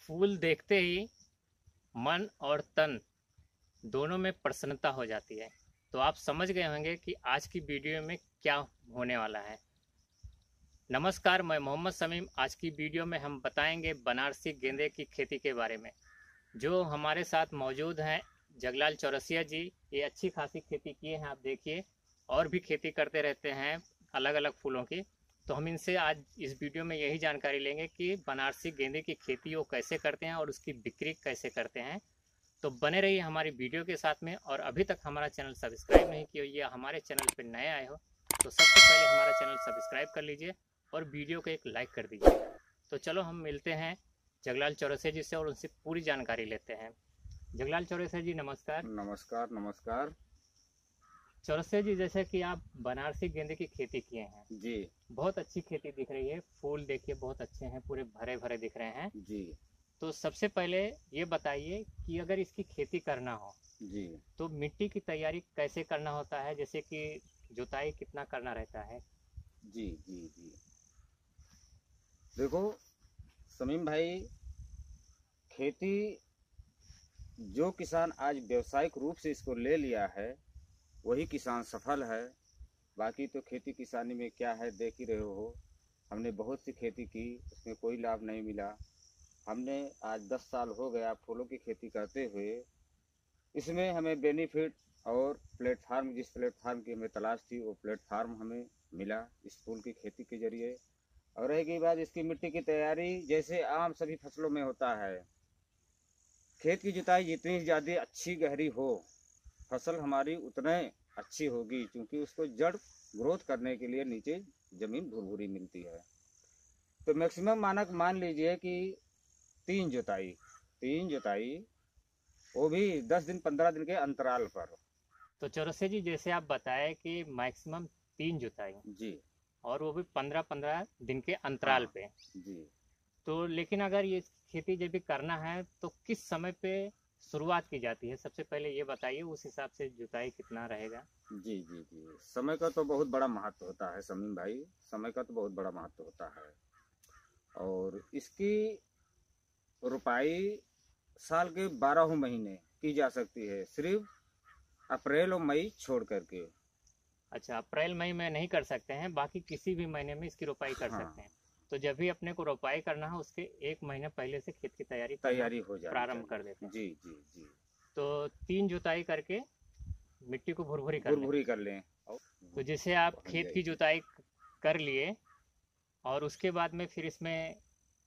फूल देखते ही मन और तन दोनों में प्रसन्नता हो जाती है। तो आप समझ गए होंगे कि आज की वीडियो में क्या होने वाला है। नमस्कार, मैं मोहम्मद समीम। आज की वीडियो में हम बताएंगे बनारसी गेंदे की खेती के बारे में। जो हमारे साथ मौजूद हैं जगलाल चौरसिया जी। ये अच्छी खासी खेती किए हैं, आप देखिए, और भी खेती करते रहते हैं अलग अलग फूलों की। तो हम इनसे आज इस वीडियो में यही जानकारी लेंगे कि बनारसी गेंदे की खेती वो कैसे करते हैं और उसकी बिक्री कैसे करते हैं। तो बने रहिए हमारी वीडियो के साथ में। और अभी तक हमारा चैनल सब्सक्राइब नहीं किया या हमारे चैनल पर नए आए हो तो सबसे पहले हमारा चैनल सब्सक्राइब कर लीजिए और वीडियो को एक लाइक कर दीजिए। तो चलो हम मिलते हैं जगलाल चौरसिया जी से और उनसे पूरी जानकारी लेते हैं। जगलाल चौरसिया जी नमस्कार। नमस्कार नमस्कार चौरसिया जी, जैसे कि आप बनारसी गेंदे की खेती किए हैं, जी बहुत अच्छी खेती दिख रही है। फूल देखिए बहुत अच्छे हैं, पूरे भरे भरे दिख रहे हैं। जी तो सबसे पहले ये बताइए कि अगर इसकी खेती करना हो जी तो मिट्टी की तैयारी कैसे करना होता है, जैसे कि जुताई कितना करना रहता है। जी जी जी देखो समीम भाई, खेती जो किसान आज व्यवसायिक रूप से इसको ले लिया है वही किसान सफल है। बाकी तो खेती किसानी में क्या है, देख ही रहे हो। हमने बहुत सी खेती की, उसमें कोई लाभ नहीं मिला। हमने आज 10 साल हो गया फूलों की खेती करते हुए। इसमें हमें बेनिफिट और प्लेटफार्म, जिस प्लेटफार्म की हमें तलाश थी वो प्लेटफार्म हमें मिला इस फूल की खेती के जरिए। और रह गई बात इसकी मिट्टी की तैयारी, जैसे आम सभी फसलों में होता है, खेत की जुताई जितनी ज़्यादा अच्छी गहरी हो फसल हमारी उतने अच्छी होगी, क्योंकि उसको जड़ ग्रोथ करने के लिए नीचे ज़मीन भुरभुरी मिलती है। तो मैक्सिमम मानक मान लीजिए कि 3 जुताई, 3 जुताई, वो भी 10 दिन 15 दिन के अंतराल पर। तो चौरसिया जी, जैसे आप बताए कि मैक्सिमम 3 जुताई जी और वो भी 15-15 दिन के अंतराल हाँ पे। जी तो लेकिन अगर ये खेती जब भी करना है तो किस समय पे शुरुआत की जाती है, सबसे पहले ये बताइए, उस हिसाब से जुताई कितना रहेगा। जी जी जी समय का तो बहुत बड़ा महत्व होता है समीम भाई, समय का तो बहुत बड़ा महत्व होता है। और इसकी रुपाई साल के 12 महीने की जा सकती है, सिर्फ अप्रैल और मई छोड़ करके। अच्छा, अप्रैल मई में नहीं कर सकते हैं, बाकी किसी भी महीने में इसकी रोपाई कर हाँ, सकते हैं। तो जब भी अपने को रोपाई करना है उसके 1 महीने पहले से खेत की तैयारी करना तैयारी हो जानी प्रारंभ कर देते चाहिए। हैं। जी जी जी तो 3 जुताई करके मिट्टी को भुरभुरी कर लें। भुरभुरी कर लें और तो जैसे आप बन खेत की जाएगी। जुताई कर लिए और उसके बाद में फिर इसमें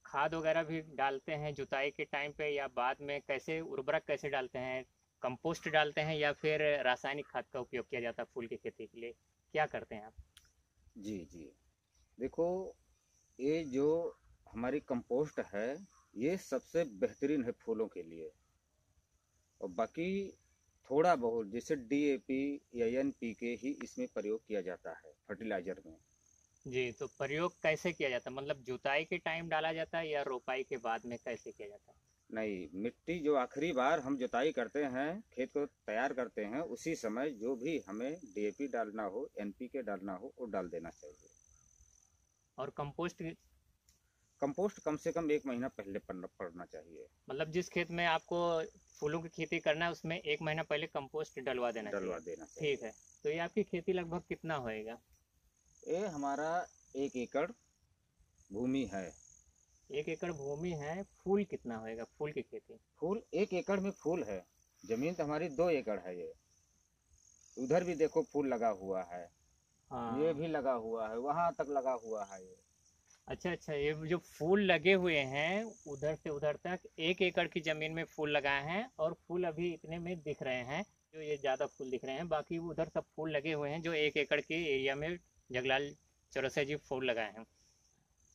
खाद वगैरह भी डालते हैं जुताई के टाइम पे, या बाद में कैसे उर्वरक कैसे डालते हैं, कंपोस्ट डालते हैं या फिर रासायनिक खाद का उपयोग किया जाता है फूल की खेती के लिए, क्या करते हैं आप। जी जी देखो, ये जो हमारी कंपोस्ट है ये सबसे बेहतरीन है फूलों के लिए। और बाकी थोड़ा बहुत जैसे डीएपी या एनपीके ही इसमें प्रयोग किया जाता है फर्टिलाइजर में। जी, तो प्रयोग कैसे किया जाता है, मतलब जुताई के टाइम डाला जाता है या रोपाई के बाद में कैसे किया जाता है। नहीं, मिट्टी जो आखिरी बार हम जुताई करते हैं, खेत को तैयार करते हैं, उसी समय जो भी हमें डीएपी डालना हो, एनपीके डालना हो, वो डाल देना चाहिए। और कंपोस्ट कंपोस्ट कम से कम 1 महीना पहले पड़ना चाहिए। मतलब जिस खेत में आपको फूलों की खेती करना है उसमें 1 महीना पहले कंपोस्ट डलवा देना चाहिए। डलवा देना ठीक चाहिए। है। तो ये आपकी खेती लगभग कितना होएगा। ये हमारा 1 एकड़ भूमि है। 1 एकड़ भूमि है, फूल कितना होएगा, फूल की खेती। फूल 1 एकड़ में फूल है। जमीन तो हमारी 2 एकड़ है। ये उधर भी देखो फूल लगा हुआ है, ये हाँ। भी लगा हुआ है, वहां तक लगा हुआ है ये। अच्छा अच्छा, ये जो फूल लगे हुए हैं उधर से उधर तक 1 एकड़ की जमीन में फूल लगाए हैं और फूल अभी इतने में दिख रहे हैं, जो ये ज़्यादा फूल दिख रहे हैं। बाकी उधर सब फूल लगे हुए हैं जो 1 एकड़ के एरिया में जगलाल चौरसिया जी फूल लगाए हैं।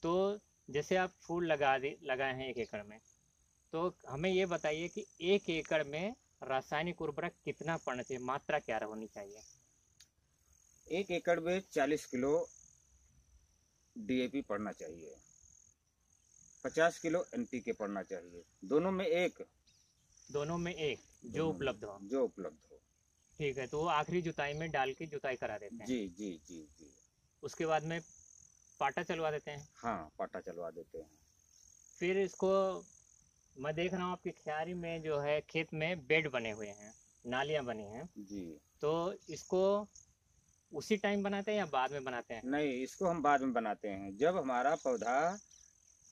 तो जैसे आप फूल लगाए हैं 1 एकड़ में, तो हमें ये बताइए कि 1 एकड़ में रासायनिक उर्वरक कितना पड़ना चाहिए, मात्रा क्या होनी चाहिए। 1 एकड़ में 40 किलो डीएपी पड़ना चाहिए, 50 किलो एनपीके पड़ना चाहिए। दोनों में एक, दोनों में एक, जो दोनों में उपलब्ध हो। जो उपलब्ध हो। ठीक है, तो वो आखिरी जुताई में डाल के जुताई करा देते हैं। जी जी जी जी उसके बाद में पाटा चलवा देते हैं। हाँ, पाटा चलवा देते हैं। फिर इसको मैं देख रहा हूँ आपकी क्यारी में जो है खेत में बेड बने हुए हैं, नालियाँ बनी हैं, जी। तो इसको उसी टाइम बनाते हैं या बाद में बनाते हैं? नहीं, इसको हम बाद में बनाते हैं। जब हमारा पौधा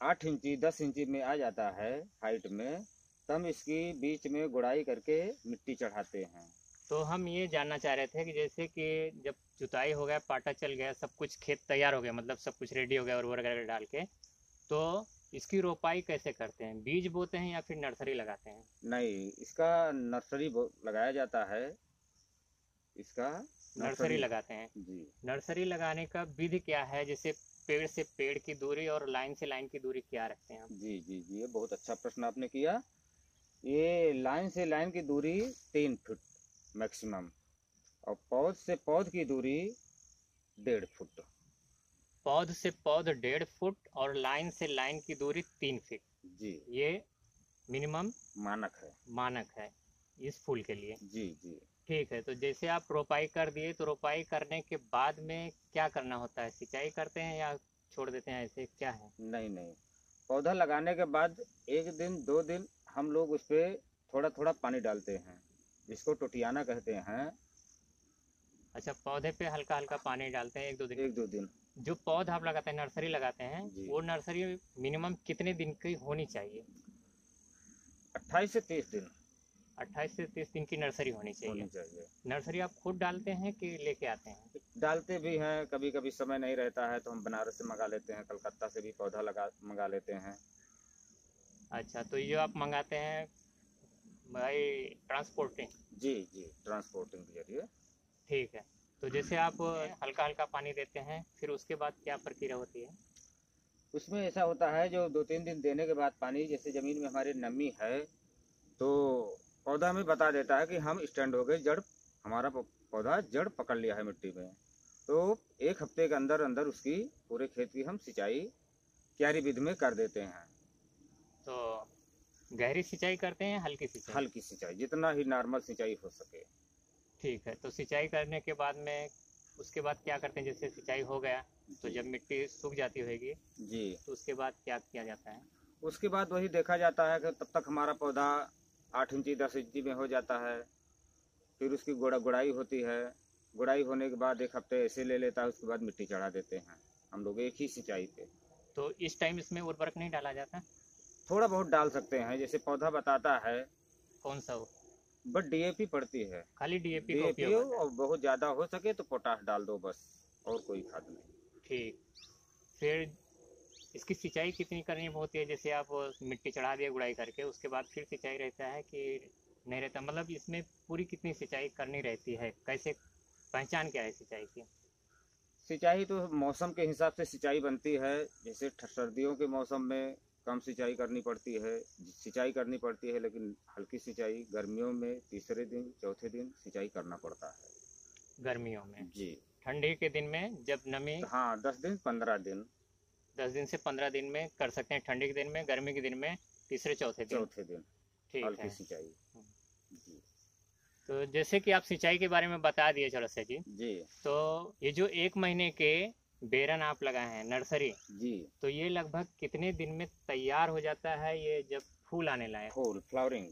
8 इंची 10 इंची में आ जाता है हाइट में, तब इसकी बीच में गुड़ाई करके मिट्टी चढ़ाते हैं। तो हम ये जानना चाह रहे थे कि जैसे कि जब जुताई हो गया, पाटा चल गया, सब कुछ खेत तैयार हो गया, मतलब सब कुछ रेडी हो गया और वगैरह डाल के, तो इसकी रोपाई कैसे करते हैं? बीज बोते हैं या फिर नर्सरी लगाते हैं? नहीं, इसका नर्सरी लगाया जाता है। इसका नर्सरी लगाते हैं। जी। नर्सरी लगाने का विधि क्या है? जैसे पेड़ से पेड़ की दूरी और लाइन से लाइन की दूरी क्या रखते हैं आप? जी जी जी, ये बहुत अच्छा प्रश्न आपने किया। ये लाइन से लाइन की दूरी 3 फुट मैक्सिमम, और पौध से पौध की दूरी 1.5 फुट। पौध से पौध 1.5 फुट और लाइन से लाइन की दूरी 3 फीट, जी, ये मिनिमम मानक है। मानक है इस फूल के लिए। जी जी। ठीक है, तो जैसे आप रोपाई कर दिए, तो रोपाई करने के बाद में क्या करना होता है? सिंचाई करते हैं या छोड़ देते हैं, ऐसे क्या है? नहीं नहीं, पौधा लगाने के बाद 1 दिन 2 दिन हम लोग उस पर थोड़ा थोड़ा पानी डालते हैं, जिसको टोटियाना कहते हैं। अच्छा, पौधे पे हल्का हल्का पानी डालते हैं 1-2 दिन? 1 2 दिन। जो पौधा आप लगाते हैं, नर्सरी लगाते हैं, जी। वो नर्सरी मिनिमम कितने दिन की होनी चाहिए? 28 से 30 दिन 28 से 30 दिन की नर्सरी होनी होनी चाहिए। चाहिए। नर्सरी आप खुद डालते हैं कि लेके आते हैं? डालते भी हैं, कभी कभी समय नहीं रहता है तो हम बनारस से मंगा लेते हैं, कलकत्ता से भी पौधा मंगा लेते हैं। अच्छा, तो ये आप मंगाते हैं भाई ट्रांसपोर्टिंग? जी जी, ट्रांसपोर्टिंग के जरिए। ठीक है, तो जैसे आप हल्का हल्का पानी देते हैं, फिर उसके बाद क्या प्रक्रिया होती है? उसमें ऐसा होता है, जो 2 3 दिन देने के बाद पानी, जैसे ज़मीन में हमारे नमी है तो पौधा हमें बता देता है कि हम स्टैंड हो गए, जड़ हमारा पौधा जड़ पकड़ लिया है मिट्टी में। तो 1 हफ्ते के अंदर अंदर उसकी पूरे खेत की हम सिंचाई क्यारी विधि में कर देते हैं। तो गहरी सिंचाई करते हैं, हल्की सिंचाई? हल्की सिंचाई, जितना ही नॉर्मल सिंचाई हो सके। ठीक है, तो सिंचाई करने के बाद में उसके बाद क्या करते हैं? जैसे सिंचाई हो गया तो जी जब मिट्टी सूख जाती होगी, जी। तो उसके बाद क्या किया जाता है? उसके बाद वही देखा जाता है कि तब तक हमारा पौधा 8 इंची 10 इंची में हो जाता है। फिर उसकी गुड़ाई होती है। गुड़ाई होने के बाद 1 हफ्ते ऐसे ले लेता है, उसके बाद मिट्टी चढ़ा देते हैं हम लोग एक ही सिंचाई पे। तो इस टाइम इसमें उर्वरक नहीं डाला जाता? थोड़ा बहुत डाल सकते हैं, जैसे पौधा बताता है। कौन सा हो? बट डीएपी पड़ती है। खाली डीएपी का डीएपी उपयोग होता है? और बहुत ज़्यादा हो सके तो पोटाश डाल दो बस, और कोई खाद नहीं। ठीक। फिर इसकी सिंचाई कितनी करनी होती है? जैसे आप मिट्टी चढ़ा दिए गुड़ाई करके, उसके बाद फिर सिंचाई रहता है कि नहीं रहता? मतलब इसमें पूरी कितनी सिंचाई करनी रहती है? कैसे पहचान क्या है सिंचाई की? सिंचाई तो मौसम के हिसाब से सिंचाई बनती है। जैसे सर्दियों के मौसम में कम सिंचाई करनी पड़ती है, लेकिन हल्की सिंचाई गर्मियों में तीसरे दिन चौथे दिन सिंचाई करना पड़ता है। गर्मियों में? जी। ठंडी के दिन में जब नमी? हाँ, 10 दिन 15 दिन। 10 दिन से 15 दिन में कर सकते हैं ठंडी के दिन में, गर्मी के दिन में तीसरे चौथे दिन? ठीक हल्की है। सिंचाई। जी तो जैसे कि आप सिंचाई के बारे में बता दिए चौरसिया जी, जी तो ये जो 1 महीने के बेरन आप लगाए हैं नर्सरी, जी। तो ये लगभग कितने दिन में तैयार हो जाता है, ये जब फूल आने लायक? फूल फ्लावरिंग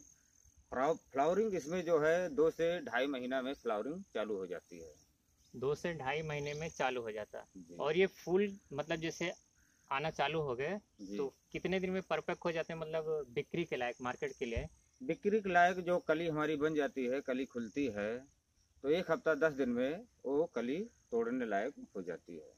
इसमें जो है 2 से 2.5 महीना में फ्लावरिंग चालू हो जाती है। 2 से 2.5 महीने में चालू हो जाता है। जी और ये फूल मतलब जैसे आना चालू हो गए जी। तो कितने दिन में परफेक्ट हो जाते हैं, मतलब बिक्री के लायक, मार्केट के लिए? बिक्री के लायक जो कली हमारी बन जाती है, कली खुलती है, तो 1 हफ्ता 10 दिन में वो कली तोड़ने लायक हो जाती है।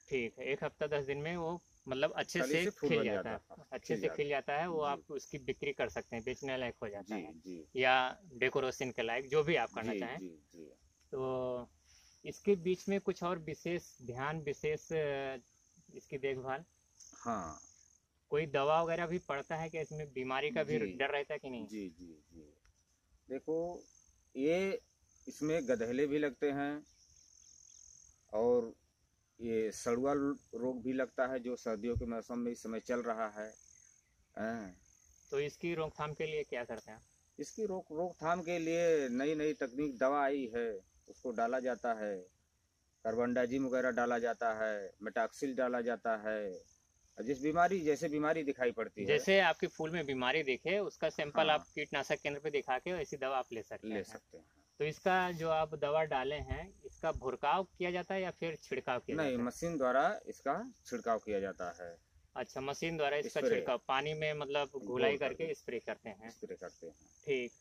ठीक है, 1 हफ्ता 10 दिन में वो मतलब अच्छे कली से से फूल खिल बन जाता है, अच्छे से खिल जाता है वो, जी आप उसकी बिक्री कर सकते हैं, बेचने लायक हो जाता जी है, जी या डेकोरेशन के लायक, जो भी आप करना जी चाहें। जी जी। तो इसके बीच में कुछ और विशेष ध्यान, विशेष इसकी देखभाल, हाँ कोई दवा वगैरह भी पड़ता है कि इसमें बीमारी का भी जी डर रहता है कि नहीं? जी जी जी। देखो, ये इसमें गधेले भी लगते हैं, और ये सड़ुआ रोग भी लगता है, जो सर्दियों के मौसम में इस समय चल रहा है। हैं। तो इसकी रोकथाम के लिए क्या करते हैं? इसकी रोकथाम के लिए नई नई तकनीक दवा आई है, उसको डाला जाता है। कार्बनडाजिम वगैरह डाला जाता है, मेटाक्सिल डाला जाता है, जिस बीमारी जैसे बीमारी दिखाई पड़ती है, जैसे आपके फूल में बीमारी दिखे उसका सैंपल हाँ, आप कीटनाशक केंद्र पे दिखा के ऐसी दवा आप ले सकते हैं। सकते हैं। तो इसका जो आप दवा डाले हैं इसका भुरकाव किया जाता है या फिर छिड़काव किया नहीं, जाता है? मशीन द्वारा इसका छिड़काव किया जाता है। अच्छा, मशीन द्वारा इसका स्प्रे छिड़काव पानी में मतलब घुलाई करके स्प्रे करते हैं। स्प्रे करते हैं। ठीक।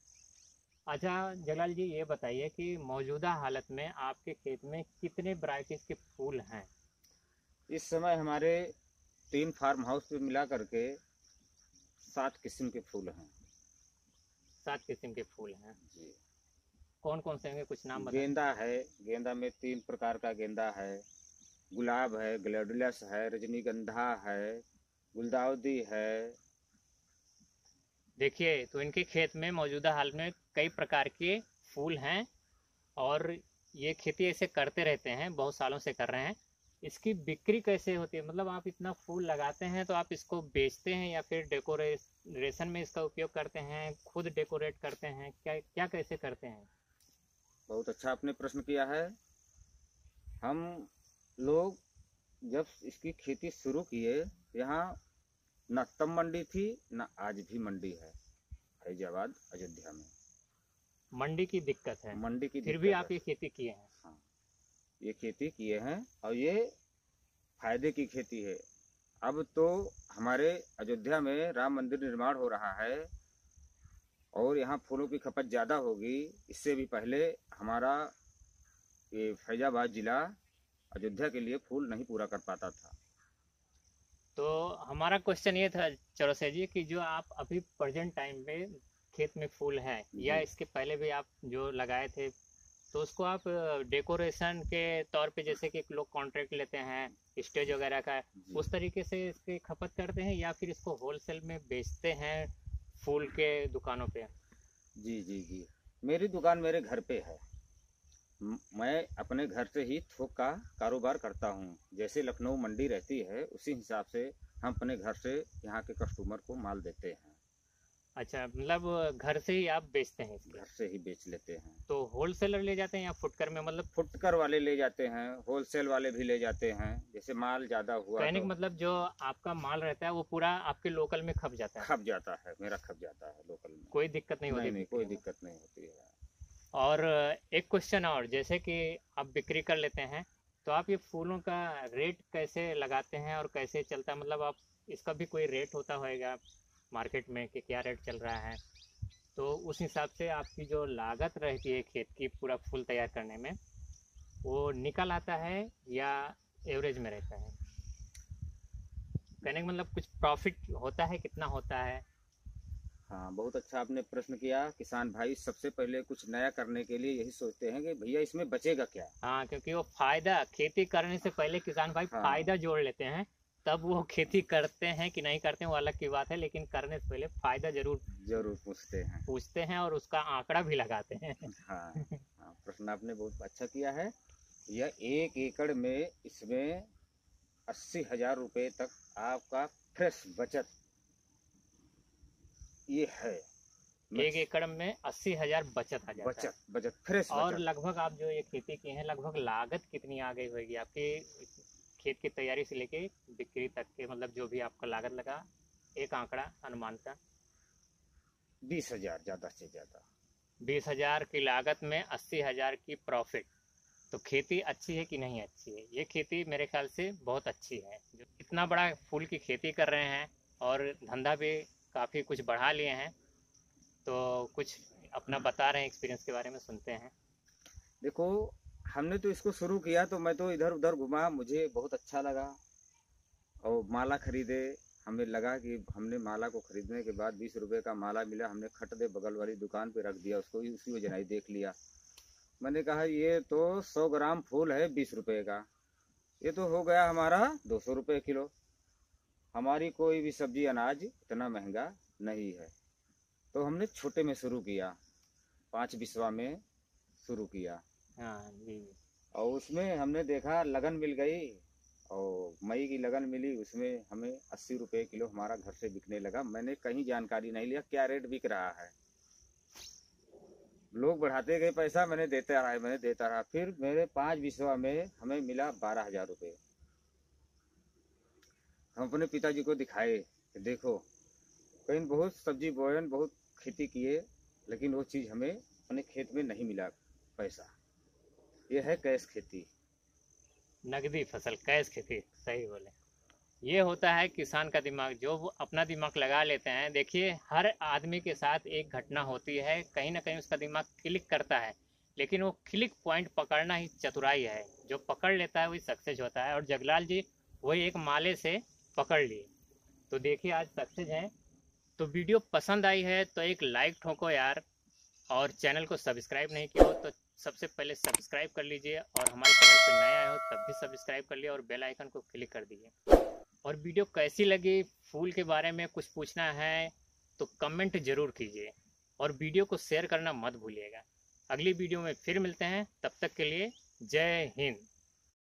अच्छा जगलाल जी, ये बताइए कि मौजूदा हालत में आपके खेत में कितने वैरायटीज के फूल हैं? इस समय हमारे 3 फार्म हाउस पे मिला करके 7 किस्म के फूल हैं। 7 किस्म के फूल हैं जी। कौन कौन से होंगे, कुछ नाम बताएं। गेंदा है, गेंदा में 3 प्रकार का गेंदा है। गुलाब है, ग्लैडियस है, रजनीगंधा है, गुलदाउदी है। देखिए, तो इनके खेत में मौजूदा हाल में कई प्रकार के फूल हैं और ये खेती ऐसे करते रहते हैं, बहुत सालों से कर रहे हैं। इसकी बिक्री कैसे होती है? मतलब आप इतना फूल लगाते हैं तो आप इसको बेचते हैं या फिर डेकोरेशन में इसका उपयोग करते हैं, खुद डेकोरेट करते हैं, क्या क्या कैसे करते हैं? बहुत अच्छा आपने प्रश्न किया है। हम लोग जब इसकी खेती शुरू किए, यहाँ न तब मंडी थी न आज भी मंडी है फैजाबाद अयोध्या में। मंडी की दिक्कत है, मंडी की फिर दिक्कत भी है। आप ये खेती किए हैं? हाँ, ये खेती किए हैं और ये फायदे की खेती है। अब तो हमारे अयोध्या में राम मंदिर निर्माण हो रहा है और यहाँ फूलों की खपत ज़्यादा होगी। इससे भी पहले हमारा ये फैजाबाद जिला अयोध्या के लिए फूल नहीं पूरा कर पाता था। तो हमारा क्वेश्चन ये था चौरसिया जी कि जो आप अभी प्रेजेंट टाइम पे खेत में फूल है या इसके पहले भी आप जो लगाए थे, तो उसको आप डेकोरेशन के तौर पे जैसे कि लोग कॉन्ट्रैक्ट लेते हैं स्टेज वगैरह का, उस तरीके से इसकी खपत करते हैं या फिर इसको होलसेल में बेचते हैं फूल के दुकानों पे? जी जी जी, मेरी दुकान मेरे घर पे है। मैं अपने घर से ही थोक का कारोबार करता हूँ। जैसे लखनऊ मंडी रहती है उसी हिसाब से हम अपने घर से यहाँ के कस्टमर को माल देते हैं। अच्छा, मतलब घर से ही आप बेचते हैं इसके? घर से ही बेच लेते हैं। तो होलसेलर ले जाते हैं या फुटकर में? मतलब फुटकर वाले ले जाते हैं, होलसेल वाले भी ले जाते हैं। जैसे माल ज़्यादा हुआ कहने तो का मतलब जो आपका माल रहता है वो पूरा आपके लोकल में खप जाता है? खप जाता है, मेरा खप जाता है लोकल में। कोई दिक्कत नहीं होती? नहीं, कोई दिक्कत नहीं होती है। और एक क्वेश्चन और, जैसे कि आप बिक्री कर लेते हैं तो आप ये फूलों का रेट कैसे लगाते हैं और कैसे चलता है? मतलब आप इसका भी कोई रेट होता होगा मार्केट में कि क्या रेट चल रहा है, तो उस हिसाब से आपकी जो लागत रहती है खेत की पूरा फूल तैयार करने में वो निकल आता है या एवरेज में रहता है? कहने का मतलब कुछ प्रॉफिट होता है, कितना होता है? हाँ, बहुत अच्छा आपने प्रश्न किया। किसान भाई सबसे पहले कुछ नया करने के लिए यही सोचते हैं कि भैया इसमें बचेगा क्या। हाँ, क्योंकि वो फायदा, खेती करने से पहले किसान भाई हाँ, फायदा जोड़ लेते हैं, तब वो खेती करते हैं कि नहीं करते हैं वो अलग की बात है, लेकिन करने से पहले फायदा जरूर पूछते हैं और उसका आंकड़ा भी लगाते हैं। हाँ, हाँ, प्रश्न आपने बहुत अच्छा किया है। यह 1 एकड़ में इसमें 80,000 रुपये तक आपका फ्रेश बचत ये है। 1 एकड़ में 80,000 बचत आ जाता है। बचत फ्रेश और बचत। लगभग आप जो ये खेती की है, लगभग लागत कितनी आ गई होगी आपके खेत की तैयारी से लेके बिक्री तक के? मतलब जो भी आपका लागत लगा, एक आंकड़ा अनुमान का। 20,000 ज़्यादा से ज़्यादा। 20,000 की लागत में 80,000 की प्रॉफिट। तो खेती अच्छी है कि नहीं अच्छी है? ये खेती मेरे ख्याल से बहुत अच्छी है। जो इतना बड़ा फूल की खेती कर रहे हैं और धंधा भी काफ़ी कुछ बढ़ा लिए हैं, तो कुछ अपना बता रहे हैं एक्सपीरियंस के बारे में, सुनते हैं। देखो, हमने तो इसको शुरू किया तो मैं तो इधर उधर घुमा, मुझे बहुत अच्छा लगा और माला खरीदे। हमें लगा कि हमने माला को खरीदने के बाद 20 रुपये का माला मिला, हमने खट दे बगल वाली दुकान पे रख दिया उसको, उसी वजह ही देख लिया। मैंने कहा ये तो 100 ग्राम फूल है 20 रुपये का, ये तो हो गया हमारा 200 रुपये किलो। हमारी कोई भी सब्जी अनाज इतना महंगा नहीं है। तो हमने छोटे में शुरू किया, 5 बिस्वा में शुरू किया। हाँ जी। और उसमें हमने देखा लगन मिल गई और मई की लगन मिली, उसमें हमें 80 रुपये किलो हमारा घर से बिकने लगा। मैंने कहीं जानकारी नहीं लिया क्या रेट बिक रहा है, लोग बढ़ाते गए पैसा, मैंने देता रहा। फिर मेरे 5 बिस्वा में हमें मिला 12,000 रुपये। हम अपने पिताजी को दिखाए कि देखो कहीं बहुत सब्जी बोयन बहुत खेती किए, लेकिन वो चीज़ हमें अपने खेत में नहीं मिला पैसा। ये है कैश खेती। नगदी फसल, कैश खेती, सही बोले। ये होता है किसान का दिमाग, जो वो अपना दिमाग लगा लेते हैं। देखिए हर आदमी के साथ एक घटना होती है, कहीं ना कहीं उसका दिमाग क्लिक करता है, लेकिन वो क्लिक पॉइंट पकड़ना ही चतुराई है। जो पकड़ लेता है वही सक्सेस होता है, और जगलाल जी वही एक माले से पकड़ लिए। तो देखिए आज सक्सेस हैं। तो वीडियो पसंद आई है तो एक लाइक ठोको यार, और चैनल को सब्सक्राइब नहीं किया हो तो सबसे पहले सब्सक्राइब कर लीजिए, और हमारे चैनल पर नया आए हो तब भी सब्सक्राइब कर लिए और बेल आइकन को क्लिक कर दीजिए। और वीडियो कैसी लगी, फूल के बारे में कुछ पूछना है तो कमेंट ज़रूर कीजिए, और वीडियो को शेयर करना मत भूलिएगा। अगली वीडियो में फिर मिलते हैं, तब तक के लिए जय हिंद।